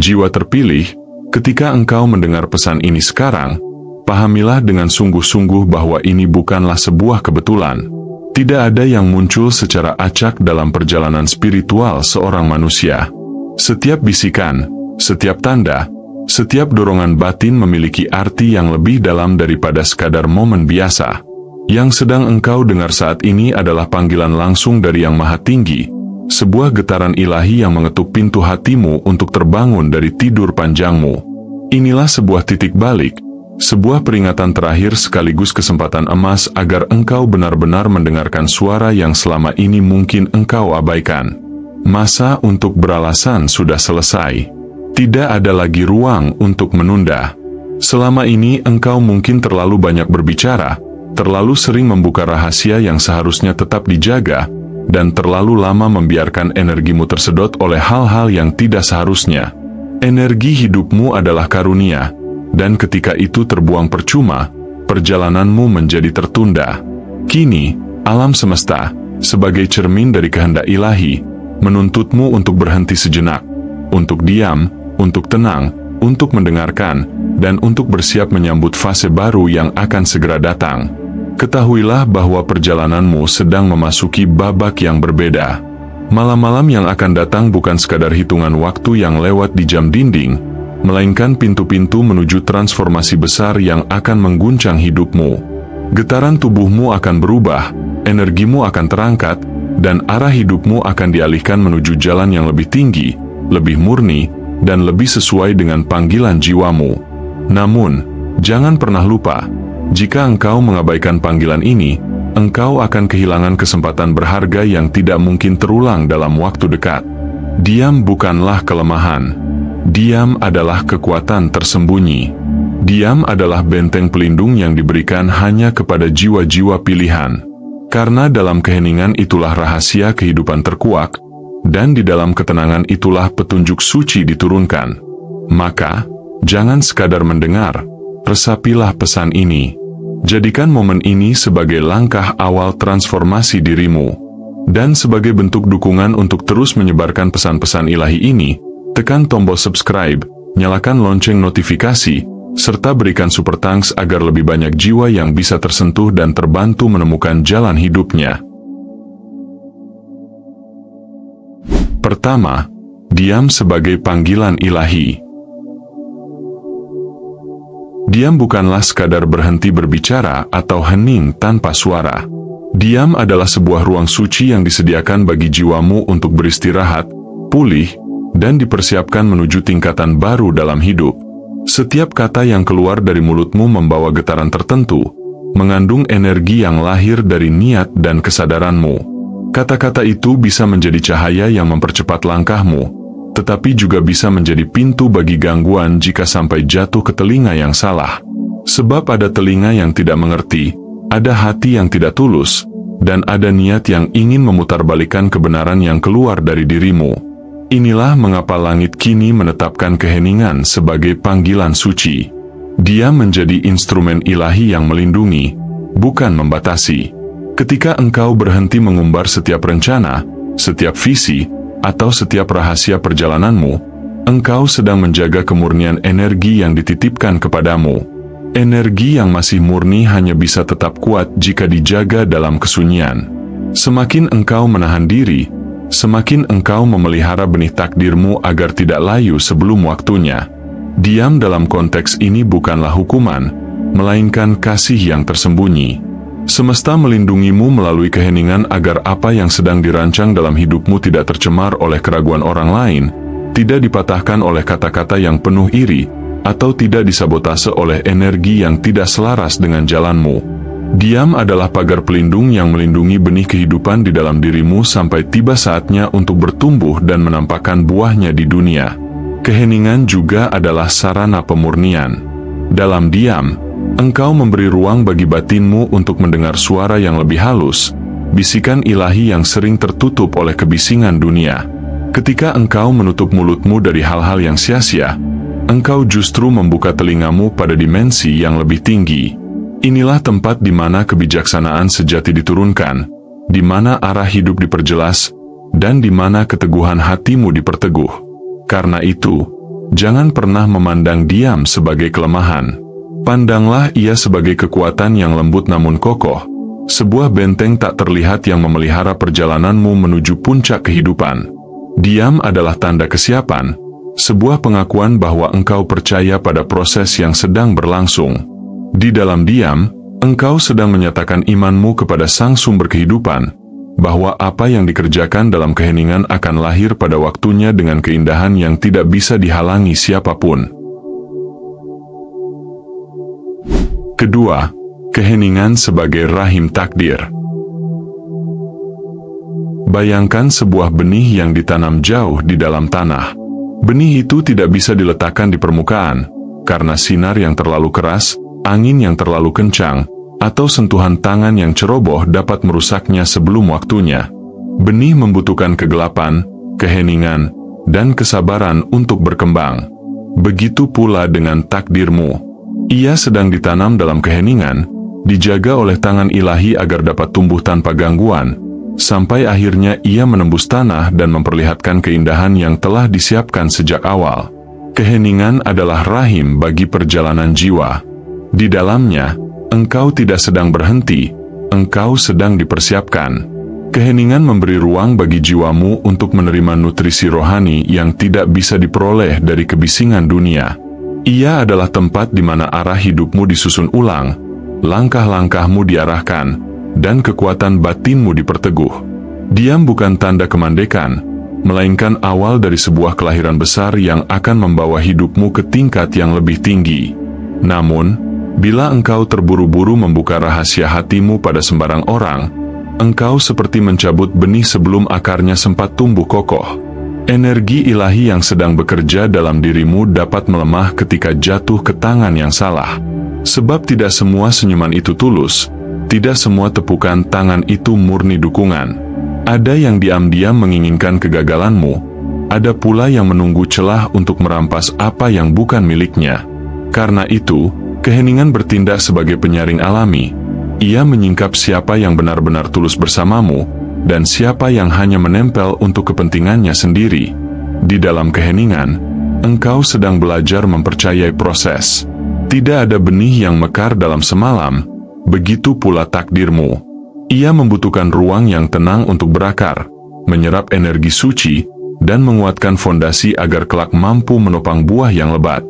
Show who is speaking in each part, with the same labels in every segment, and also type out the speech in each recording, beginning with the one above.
Speaker 1: Jiwa terpilih, ketika engkau mendengar pesan ini sekarang, pahamilah dengan sungguh-sungguh bahwa ini bukanlah sebuah kebetulan. Tidak ada yang muncul secara acak dalam perjalanan spiritual seorang manusia. Setiap bisikan, setiap tanda, setiap dorongan batin memiliki arti yang lebih dalam daripada sekadar momen biasa. Yang sedang engkau dengar saat ini adalah panggilan langsung dari Yang Maha Tinggi, sebuah getaran ilahi yang mengetuk pintu hatimu untuk terbangun dari tidur panjangmu. Inilah sebuah titik balik, sebuah peringatan terakhir sekaligus kesempatan emas agar engkau benar-benar mendengarkan suara yang selama ini mungkin engkau abaikan. Masa untuk beralasan sudah selesai. Tidak ada lagi ruang untuk menunda. Selama ini engkau mungkin terlalu banyak berbicara, terlalu sering membuka rahasia yang seharusnya tetap dijaga, dan terlalu lama membiarkan energimu tersedot oleh hal-hal yang tidak seharusnya. Energi hidupmu adalah karunia, dan ketika itu terbuang percuma, perjalananmu menjadi tertunda. Kini, alam semesta, sebagai cermin dari kehendak ilahi, menuntutmu untuk berhenti sejenak, untuk diam, untuk tenang, untuk mendengarkan, dan untuk bersiap menyambut fase baru yang akan segera datang. Ketahuilah bahwa perjalananmu sedang memasuki babak yang berbeda. Malam-malam yang akan datang bukan sekadar hitungan waktu yang lewat di jam dinding, melainkan pintu-pintu menuju transformasi besar yang akan mengguncang hidupmu. Getaran tubuhmu akan berubah, energimu akan terangkat, dan arah hidupmu akan dialihkan menuju jalan yang lebih tinggi, lebih murni, dan lebih sesuai dengan panggilan jiwamu. Namun, jangan pernah lupa, jika engkau mengabaikan panggilan ini, engkau akan kehilangan kesempatan berharga yang tidak mungkin terulang dalam waktu dekat. Diam bukanlah kelemahan. Diam adalah kekuatan tersembunyi. Diam adalah benteng pelindung yang diberikan hanya kepada jiwa-jiwa pilihan. Karena dalam keheningan itulah rahasia kehidupan terkuak, dan di dalam ketenangan itulah petunjuk suci diturunkan. Maka, jangan sekadar mendengar, resapilah pesan ini. Jadikan momen ini sebagai langkah awal transformasi dirimu. Dan sebagai bentuk dukungan untuk terus menyebarkan pesan-pesan ilahi ini, tekan tombol subscribe, nyalakan lonceng notifikasi, serta berikan super thanks agar lebih banyak jiwa yang bisa tersentuh dan terbantu menemukan jalan hidupnya. Pertama, diam sebagai panggilan ilahi. Diam bukanlah sekadar berhenti berbicara atau hening tanpa suara. Diam adalah sebuah ruang suci yang disediakan bagi jiwamu untuk beristirahat, pulih, dan dipersiapkan menuju tingkatan baru dalam hidup. Setiap kata yang keluar dari mulutmu membawa getaran tertentu, mengandung energi yang lahir dari niat dan kesadaranmu. Kata-kata itu bisa menjadi cahaya yang mempercepat langkahmu, tetapi juga bisa menjadi pintu bagi gangguan jika sampai jatuh ke telinga yang salah. Sebab ada telinga yang tidak mengerti, ada hati yang tidak tulus, dan ada niat yang ingin memutarbalikkan kebenaran yang keluar dari dirimu. Inilah mengapa langit kini menetapkan keheningan sebagai panggilan suci. Dia menjadi instrumen ilahi yang melindungi, bukan membatasi. Ketika engkau berhenti mengumbar setiap rencana, setiap visi, atau setiap rahasia perjalananmu, engkau sedang menjaga kemurnian energi yang dititipkan kepadamu. Energi yang masih murni hanya bisa tetap kuat jika dijaga dalam kesunyian. Semakin engkau menahan diri, semakin engkau memelihara benih takdirmu agar tidak layu sebelum waktunya. Diam dalam konteks ini bukanlah hukuman, melainkan kasih yang tersembunyi. Semesta melindungimu melalui keheningan agar apa yang sedang dirancang dalam hidupmu tidak tercemar oleh keraguan orang lain, tidak dipatahkan oleh kata-kata yang penuh iri, atau tidak disabotase oleh energi yang tidak selaras dengan jalanmu. Diam adalah pagar pelindung yang melindungi benih kehidupan di dalam dirimu sampai tiba saatnya untuk bertumbuh dan menampakkan buahnya di dunia. Keheningan juga adalah sarana pemurnian. Dalam diam, engkau memberi ruang bagi batinmu untuk mendengar suara yang lebih halus, bisikan ilahi yang sering tertutup oleh kebisingan dunia. Ketika engkau menutup mulutmu dari hal-hal yang sia-sia, engkau justru membuka telingamu pada dimensi yang lebih tinggi. Inilah tempat di mana kebijaksanaan sejati diturunkan, di mana arah hidup diperjelas, dan di mana keteguhan hatimu diperteguh. Karena itu, Jangan pernah memandang diam sebagai kelemahan. Pandanglah ia sebagai kekuatan yang lembut namun kokoh, sebuah benteng tak terlihat yang memelihara perjalananmu menuju puncak kehidupan. Diam adalah tanda kesiapan, sebuah pengakuan bahwa engkau percaya pada proses yang sedang berlangsung. Di dalam diam, engkau sedang menyatakan imanmu kepada Sang Sumber Kehidupan, bahwa apa yang dikerjakan dalam keheningan akan lahir pada waktunya dengan keindahan yang tidak bisa dihalangi siapapun. Kedua, keheningan sebagai rahim takdir. Bayangkan sebuah benih yang ditanam jauh di dalam tanah. Benih itu tidak bisa diletakkan di permukaan, karena sinar yang terlalu keras, angin yang terlalu kencang, atau sentuhan tangan yang ceroboh dapat merusaknya sebelum waktunya. Benih membutuhkan kegelapan, keheningan, dan kesabaran untuk berkembang. Begitu pula dengan takdirmu. Ia sedang ditanam dalam keheningan, dijaga oleh tangan ilahi agar dapat tumbuh tanpa gangguan, sampai akhirnya ia menembus tanah dan memperlihatkan keindahan yang telah disiapkan sejak awal. Keheningan adalah rahim bagi perjalanan jiwa. Di dalamnya, engkau tidak sedang berhenti, engkau sedang dipersiapkan. Keheningan memberi ruang bagi jiwamu untuk menerima nutrisi rohani yang tidak bisa diperoleh dari kebisingan dunia. Ia adalah tempat di mana arah hidupmu disusun ulang, langkah-langkahmu diarahkan, dan kekuatan batinmu diperteguh. Diam bukan tanda kemandekan, melainkan awal dari sebuah kelahiran besar yang akan membawa hidupmu ke tingkat yang lebih tinggi. Namun, bila engkau terburu-buru membuka rahasia hatimu pada sembarang orang, engkau seperti mencabut benih sebelum akarnya sempat tumbuh kokoh. Energi ilahi yang sedang bekerja dalam dirimu dapat melemah ketika jatuh ke tangan yang salah. Sebab tidak semua senyuman itu tulus, tidak semua tepukan tangan itu murni dukungan. Ada yang diam-diam menginginkan kegagalanmu, ada pula yang menunggu celah untuk merampas apa yang bukan miliknya. Karena itu, keheningan bertindak sebagai penyaring alami. Ia menyingkap siapa yang benar-benar tulus bersamamu, dan siapa yang hanya menempel untuk kepentingannya sendiri. Di dalam keheningan, engkau sedang belajar mempercayai proses. Tidak ada benih yang mekar dalam semalam, begitu pula takdirmu. Ia membutuhkan ruang yang tenang untuk berakar, menyerap energi suci, dan menguatkan fondasi agar kelak mampu menopang buah yang lebat.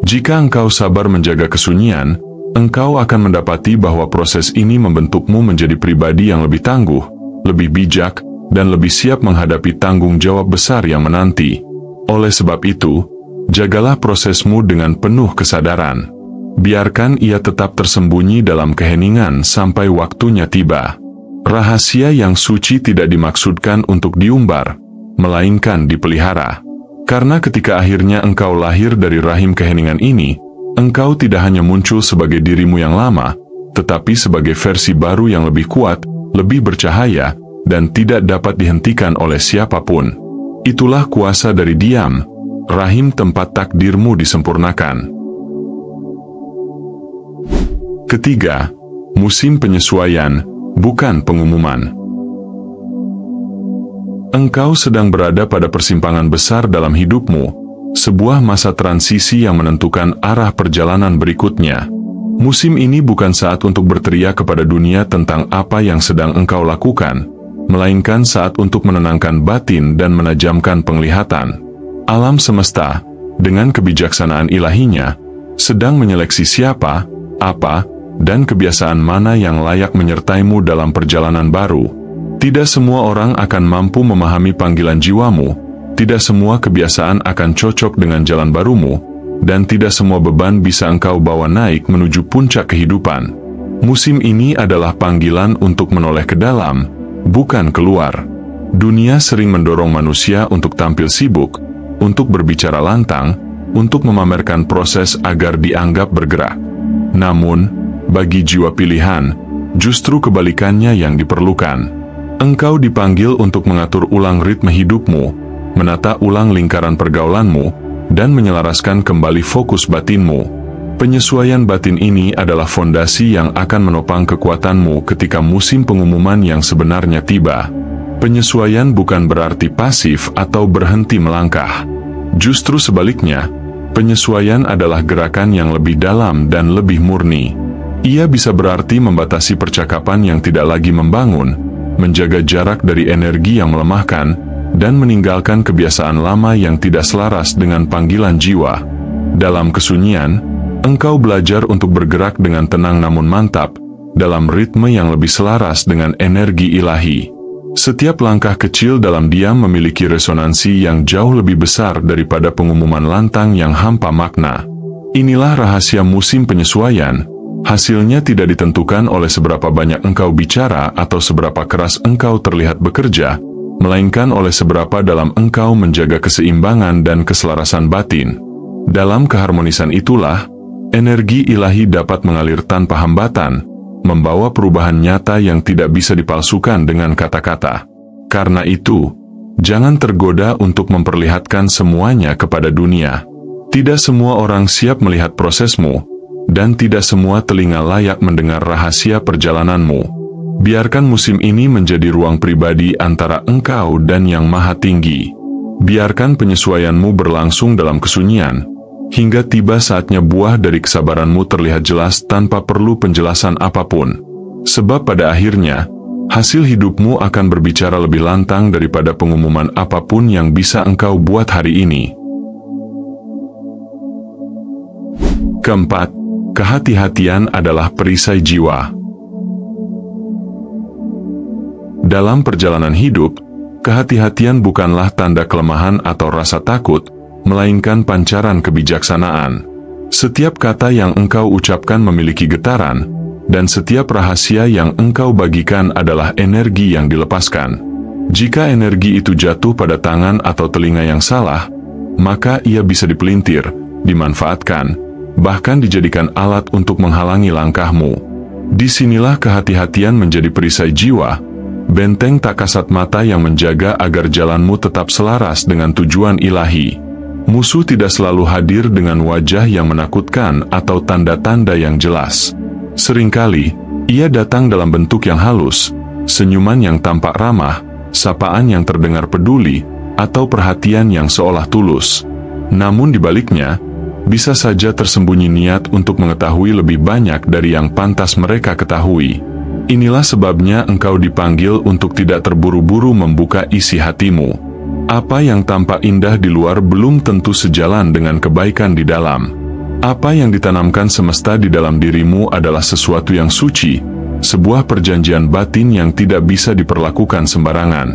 Speaker 1: Jika engkau sabar menjaga kesunyian, engkau akan mendapati bahwa proses ini membentukmu menjadi pribadi yang lebih tangguh, lebih bijak, dan lebih siap menghadapi tanggung jawab besar yang menanti. Oleh sebab itu, jagalah prosesmu dengan penuh kesadaran. Biarkan ia tetap tersembunyi dalam keheningan sampai waktunya tiba. Rahasia yang suci tidak dimaksudkan untuk diumbar, melainkan dipelihara. Karena ketika akhirnya engkau lahir dari rahim keheningan ini, engkau tidak hanya muncul sebagai dirimu yang lama, tetapi sebagai versi baru yang lebih kuat, lebih bercahaya, dan tidak dapat dihentikan oleh siapapun. Itulah kuasa dari diam, rahim tempat takdirmu disempurnakan. Ketiga, musim penyesuaian, bukan pengumuman. Engkau sedang berada pada persimpangan besar dalam hidupmu, sebuah masa transisi yang menentukan arah perjalanan berikutnya. Musim ini bukan saat untuk berteriak kepada dunia tentang apa yang sedang engkau lakukan, melainkan saat untuk menenangkan batin dan menajamkan penglihatan. Alam semesta, dengan kebijaksanaan ilahinya, sedang menyeleksi siapa, apa, dan kebiasaan mana yang layak menyertaimu dalam perjalanan baru. Tidak semua orang akan mampu memahami panggilan jiwamu, tidak semua kebiasaan akan cocok dengan jalan barumu, dan tidak semua beban bisa engkau bawa naik menuju puncak kehidupan. Musim ini adalah panggilan untuk menoleh ke dalam, bukan keluar. Dunia sering mendorong manusia untuk tampil sibuk, untuk berbicara lantang, untuk memamerkan proses agar dianggap bergerak. Namun, bagi jiwa pilihan, justru kebalikannya yang diperlukan. Engkau dipanggil untuk mengatur ulang ritme hidupmu, menata ulang lingkaran pergaulanmu, dan menyelaraskan kembali fokus batinmu. Penyesuaian batin ini adalah fondasi yang akan menopang kekuatanmu ketika musim pengumuman yang sebenarnya tiba. Penyesuaian bukan berarti pasif atau berhenti melangkah. Justru sebaliknya, Penyesuaian adalah gerakan yang lebih dalam dan lebih murni. Ia bisa berarti membatasi percakapan yang tidak lagi membangun, menjaga jarak dari energi yang melemahkan, dan meninggalkan kebiasaan lama yang tidak selaras dengan panggilan jiwa. Dalam kesunyian, engkau belajar untuk bergerak dengan tenang namun mantap, dalam ritme yang lebih selaras dengan energi ilahi. Setiap langkah kecil dalam diam memiliki resonansi yang jauh lebih besar daripada pengumuman lantang yang hampa makna. Inilah rahasia musim penyesuaian. Hasilnya tidak ditentukan oleh seberapa banyak engkau bicara atau seberapa keras engkau terlihat bekerja, melainkan oleh seberapa dalam engkau menjaga keseimbangan dan keselarasan batin. Dalam keharmonisan itulah, energi ilahi dapat mengalir tanpa hambatan, membawa perubahan nyata yang tidak bisa dipalsukan dengan kata-kata. Karena itu, jangan tergoda untuk memperlihatkan semuanya kepada dunia. Tidak semua orang siap melihat prosesmu, dan tidak semua telinga layak mendengar rahasia perjalananmu. Biarkan musim ini menjadi ruang pribadi antara engkau dan Yang Maha Tinggi. Biarkan penyesuaianmu berlangsung dalam kesunyian, hingga tiba saatnya buah dari kesabaranmu terlihat jelas tanpa perlu penjelasan apapun. Sebab pada akhirnya, hasil hidupmu akan berbicara lebih lantang daripada pengumuman apapun yang bisa engkau buat hari ini. Keempat, kehati-hatian adalah perisai jiwa. Dalam perjalanan hidup, kehati-hatian bukanlah tanda kelemahan atau rasa takut, melainkan pancaran kebijaksanaan. Setiap kata yang engkau ucapkan memiliki getaran, dan setiap rahasia yang engkau bagikan adalah energi yang dilepaskan. Jika energi itu jatuh pada tangan atau telinga yang salah, maka ia bisa dipelintir, dimanfaatkan, bahkan dijadikan alat untuk menghalangi langkahmu. Disinilah kehati-hatian menjadi perisai jiwa, benteng tak kasat mata yang menjaga agar jalanmu tetap selaras dengan tujuan ilahi. Musuh tidak selalu hadir dengan wajah yang menakutkan atau tanda-tanda yang jelas. Seringkali, ia datang dalam bentuk yang halus, senyuman yang tampak ramah, sapaan yang terdengar peduli, atau perhatian yang seolah tulus. Namun di baliknya, bisa saja tersembunyi niat untuk mengetahui lebih banyak dari yang pantas mereka ketahui. Inilah sebabnya engkau dipanggil untuk tidak terburu-buru membuka isi hatimu. Apa yang tampak indah di luar belum tentu sejalan dengan kebaikan di dalam. Apa yang ditanamkan semesta di dalam dirimu adalah sesuatu yang suci, sebuah perjanjian batin yang tidak bisa diperlakukan sembarangan.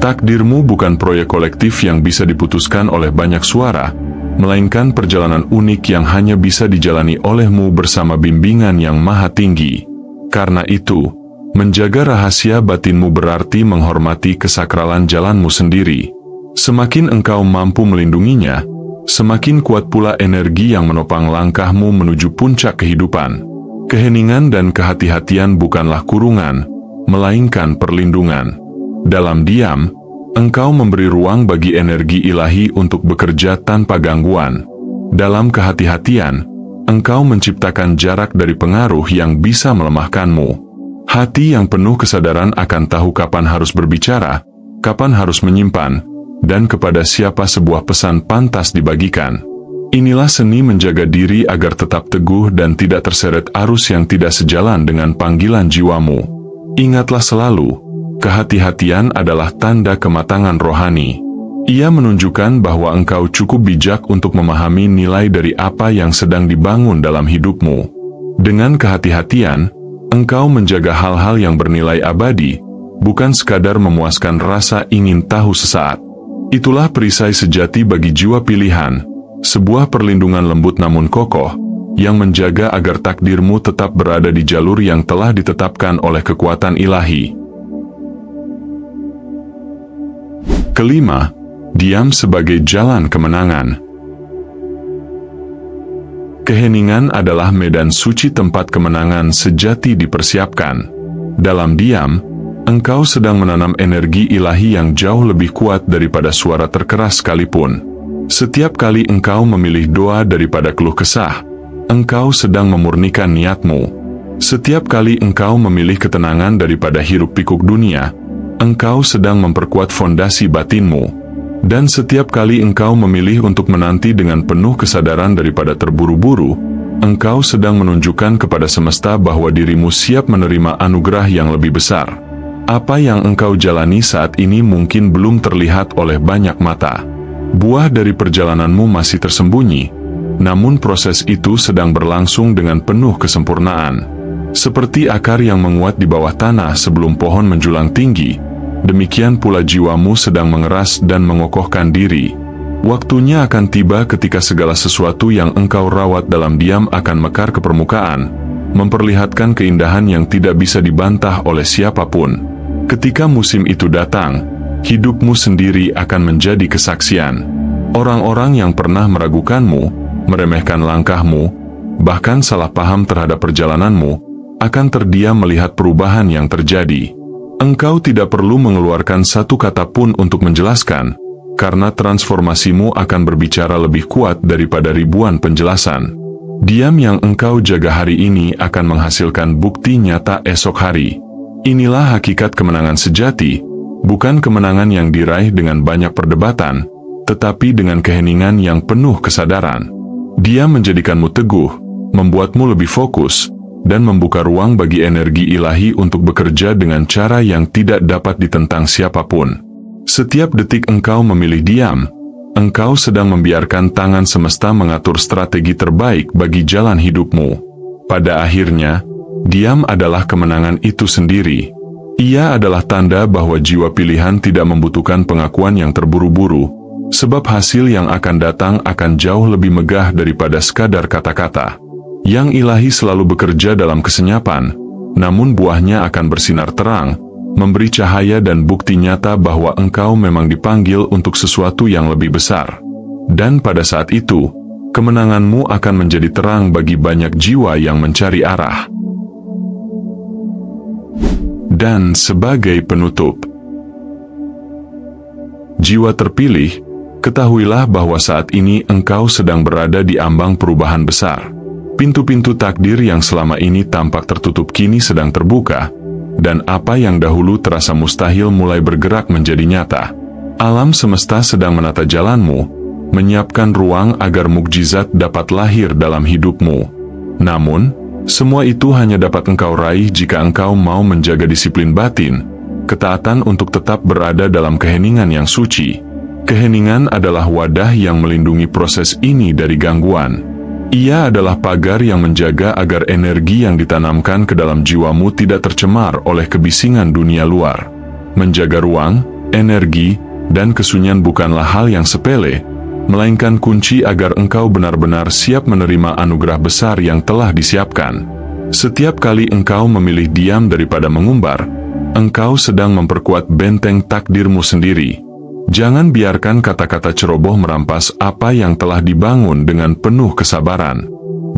Speaker 1: Takdirmu bukan proyek kolektif yang bisa diputuskan oleh banyak suara, melainkan perjalanan unik yang hanya bisa dijalani olehmu bersama bimbingan yang maha tinggi. Karena itu, menjaga rahasia batinmu berarti menghormati kesakralan jalanmu sendiri. Semakin engkau mampu melindunginya, semakin kuat pula energi yang menopang langkahmu menuju puncak kehidupan. Keheningan dan kehati-hatian bukanlah kurungan, melainkan perlindungan. Dalam diam, engkau memberi ruang bagi energi ilahi untuk bekerja tanpa gangguan. Dalam kehati-hatian, engkau menciptakan jarak dari pengaruh yang bisa melemahkanmu. Hati yang penuh kesadaran akan tahu kapan harus berbicara, kapan harus menyimpan, dan kepada siapa sebuah pesan pantas dibagikan. Inilah seni menjaga diri agar tetap teguh dan tidak terseret arus yang tidak sejalan dengan panggilan jiwamu. Ingatlah selalu, kehati-hatian adalah tanda kematangan rohani. Ia menunjukkan bahwa engkau cukup bijak untuk memahami nilai dari apa yang sedang dibangun dalam hidupmu. Dengan kehati-hatian, engkau menjaga hal-hal yang bernilai abadi, bukan sekadar memuaskan rasa ingin tahu sesaat. Itulah perisai sejati bagi jiwa pilihan, sebuah perlindungan lembut namun kokoh, yang menjaga agar takdirmu tetap berada di jalur yang telah ditetapkan oleh kekuatan ilahi. Kelima, diam sebagai jalan kemenangan. Keheningan adalah medan suci tempat kemenangan sejati dipersiapkan. Dalam diam, engkau sedang menanam energi ilahi yang jauh lebih kuat daripada suara terkeras sekalipun. Setiap kali engkau memilih doa daripada keluh kesah, engkau sedang memurnikan niatmu. Setiap kali engkau memilih ketenangan daripada hiruk pikuk dunia, engkau sedang memperkuat fondasi batinmu. Dan setiap kali engkau memilih untuk menanti dengan penuh kesadaran daripada terburu-buru, engkau sedang menunjukkan kepada semesta bahwa dirimu siap menerima anugerah yang lebih besar. Apa yang engkau jalani saat ini mungkin belum terlihat oleh banyak mata. Buah dari perjalananmu masih tersembunyi, namun proses itu sedang berlangsung dengan penuh kesempurnaan. Seperti akar yang menguat di bawah tanah sebelum pohon menjulang tinggi, demikian pula jiwamu sedang mengeras dan mengokohkan diri. Waktunya akan tiba ketika segala sesuatu yang engkau rawat dalam diam akan mekar ke permukaan, memperlihatkan keindahan yang tidak bisa dibantah oleh siapapun. Ketika musim itu datang, hidupmu sendiri akan menjadi kesaksian. Orang-orang yang pernah meragukanmu, meremehkan langkahmu, bahkan salah paham terhadap perjalananmu, akan terdiam melihat perubahan yang terjadi. Engkau tidak perlu mengeluarkan satu kata pun untuk menjelaskan, karena transformasimu akan berbicara lebih kuat daripada ribuan penjelasan. Diam yang engkau jaga hari ini akan menghasilkan bukti nyata esok hari. Inilah hakikat kemenangan sejati, bukan kemenangan yang diraih dengan banyak perdebatan, tetapi dengan keheningan yang penuh kesadaran. Dia menjadikanmu teguh, membuatmu lebih fokus, dan membuka ruang bagi energi ilahi untuk bekerja dengan cara yang tidak dapat ditentang siapapun. Setiap detik engkau memilih diam, engkau sedang membiarkan tangan semesta mengatur strategi terbaik bagi jalan hidupmu. Pada akhirnya, diam adalah kemenangan itu sendiri. Ia adalah tanda bahwa jiwa pilihan tidak membutuhkan pengakuan yang terburu-buru, sebab hasil yang akan datang akan jauh lebih megah daripada sekadar kata-kata. Yang ilahi selalu bekerja dalam kesenyapan, namun buahnya akan bersinar terang, memberi cahaya dan bukti nyata bahwa engkau memang dipanggil untuk sesuatu yang lebih besar. Dan pada saat itu, kemenanganmu akan menjadi terang bagi banyak jiwa yang mencari arah. Dan sebagai penutup, jiwa terpilih, ketahuilah bahwa saat ini engkau sedang berada di ambang perubahan besar. Pintu-pintu takdir yang selama ini tampak tertutup kini sedang terbuka, dan apa yang dahulu terasa mustahil mulai bergerak menjadi nyata. Alam semesta sedang menata jalanmu, menyiapkan ruang agar mukjizat dapat lahir dalam hidupmu. Namun, semua itu hanya dapat engkau raih jika engkau mau menjaga disiplin batin, ketaatan untuk tetap berada dalam keheningan yang suci. Keheningan adalah wadah yang melindungi proses ini dari gangguan. Ia adalah pagar yang menjaga agar energi yang ditanamkan ke dalam jiwamu tidak tercemar oleh kebisingan dunia luar. Menjaga ruang, energi, dan kesunyian bukanlah hal yang sepele, melainkan kunci agar engkau benar-benar siap menerima anugerah besar yang telah disiapkan. Setiap kali engkau memilih diam daripada mengumbar, engkau sedang memperkuat benteng takdirmu sendiri. Jangan biarkan kata-kata ceroboh merampas apa yang telah dibangun dengan penuh kesabaran.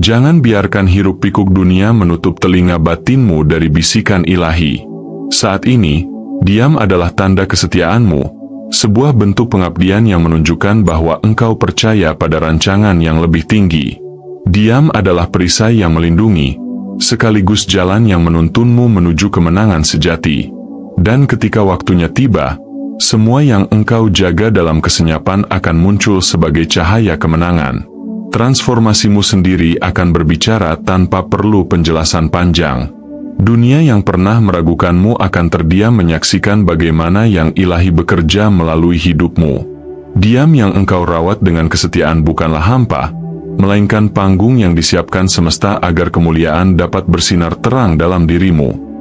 Speaker 1: Jangan biarkan hiruk-pikuk dunia menutup telinga batinmu dari bisikan ilahi. Saat ini, diam adalah tanda kesetiaanmu, sebuah bentuk pengabdian yang menunjukkan bahwa engkau percaya pada rancangan yang lebih tinggi. Diam adalah perisai yang melindungi, sekaligus jalan yang menuntunmu menuju kemenangan sejati. Dan ketika waktunya tiba, semua yang engkau jaga dalam kesenyapan akan muncul sebagai cahaya kemenangan. Transformasimu sendiri akan berbicara tanpa perlu penjelasan panjang. Dunia yang pernah meragukanmu akan terdiam menyaksikan bagaimana yang ilahi bekerja melalui hidupmu. Diam yang engkau rawat dengan kesetiaan bukanlah hampa, melainkan panggung yang disiapkan semesta agar kemuliaan dapat bersinar terang dalam dirimu.